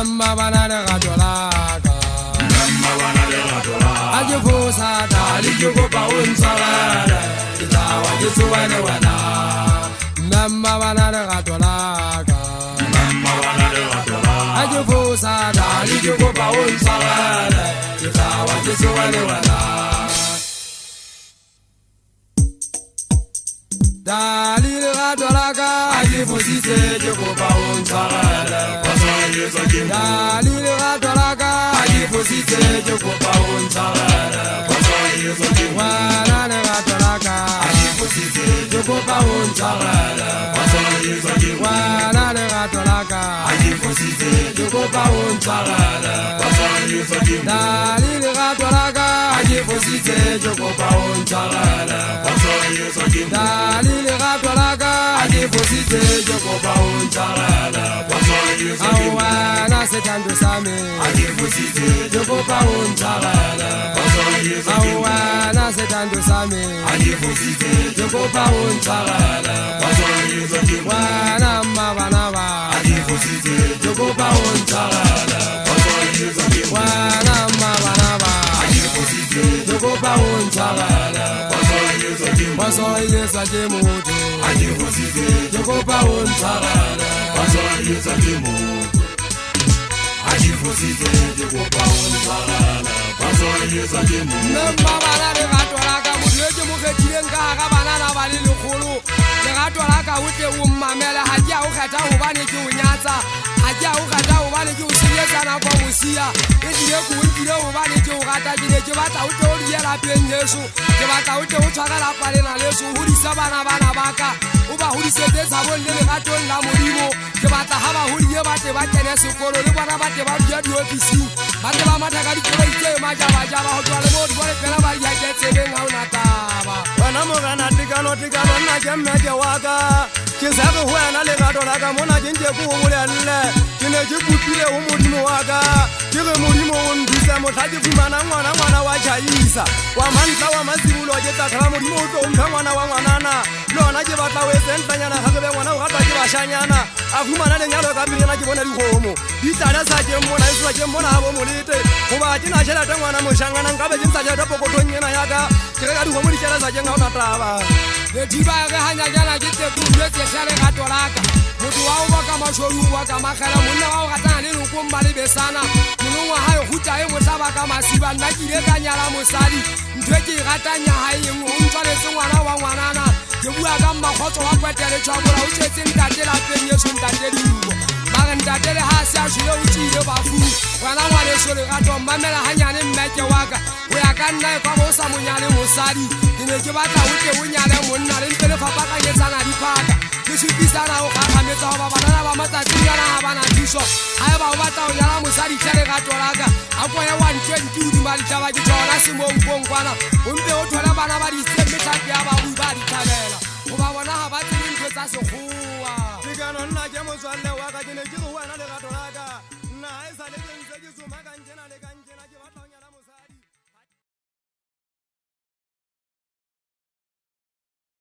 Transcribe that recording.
Namma bana lerato laka Aje fosa dali jugo pa unsarada Itawa jisuwane wana Namma bana lerato laka Aje fosa dali jugo pa unsarada Itawa jisuwane wana Dali lerato laka Aje fosise jugo pa unsarada Dali lerato laka Aje fosise jugo pa unsarada Wana lerato laka Aje fosise jugo pa unsarada Wana lerato laka Aje fosise jugo pa unsarada Dali lerato laka Aje fosise jugo pa unsarada Dali lerato laka Aje fosise jugo pa unsarada Awana setando same Aje fosise jugo pa unsarada Awana setando same Aje fosise jugo pa unsarada Wana mabanaba Aje fosise jugo pa unsarada Wana mabanaba Aje fosise jugo pa unsarada Paso yesa jemuto Aje fosise jugo pa unsarada Paso yesa jemuto Aje fosise jugo pa unsarada Paso yesa jemuto Nemba bana de gatolaka mudweje muketilenga ga banana bali lekolo le gatolaka ute ummamela hajia ukata ubane ki unyatsa hajia ukata ubane ki usinyetsa na kwa musia edile ku ndile ubane ki ukata jile ke bata ute oliyela penyesu ke bata ute utshakala pale na lesu hulisa bana baka uba hulisete zabonde le gatolla modimo ke bata haba huliye bate ba kene sekolo le bona bate ba dia di ofisi bate ba mataka di kolo ite majaba jaba ho twale mo di bole pela ba ya jetse be ngauna taba wana mo kana tikano na jemme waka ke sabe hoana le gatolaka mona jenje ku mulelle kine jipupile umodimo waka kile modimo ondisa mothaje fumana ngwana wa chaisa wa mantla wa masibulo je tla modimo to mphangwana wa ngwanana lona je batla wetse ntlanyana ga be ngwana wa batla ke bashanyana a fumana le nyalo ka pele na ke bona dihomo ditana sa je mona iswa je mona ha bo molete go ba ke na shela tangwana moshangana nka be ke ntsa ja pokotonyena yaka ke ga dihomo di tshela sa je ngaona taba le diba re hanya jana ke te ku letse shale gatolaka motho wa o boka mashoru wa ka makhala monna wa o gatana le lokomba le besana monongwa ha yo huta e motlaba ka masiba nna ke ile ka nyala mosadi ntwe ke ratanya ha e ngwe o ntshwane se ngwana wa ngwanana ke bua ka mmagotso wa kwetele tshwabula o tshetse ntate la penye so ntate diugo mara ntate le ha se a shile o tsile bafu wana ngwane so le gato mmamela hanyane mmeke waka o ya ka nna e kwa bo sa monyale mosadi ke ne ke batla o tle o nyale monna le ntele fapakanyetsana diphaka ke shipisa o kgametsa go ba banana ba matsatsingana ga bana thuso ga e ba o batla o nyala mosadi tshele gatolaka a koye 120 udima ditaba ke tsona semonkong kwana o mpe o thola bana ba ditsemetlape ya babui ba dithabela go ba bona ga ba tsebe ntho tsa sekgowa tekano nna ke motswalle wa ka ke ne ke go wena le gatolaka nna ga e sa le ke ntse ke somakantjena le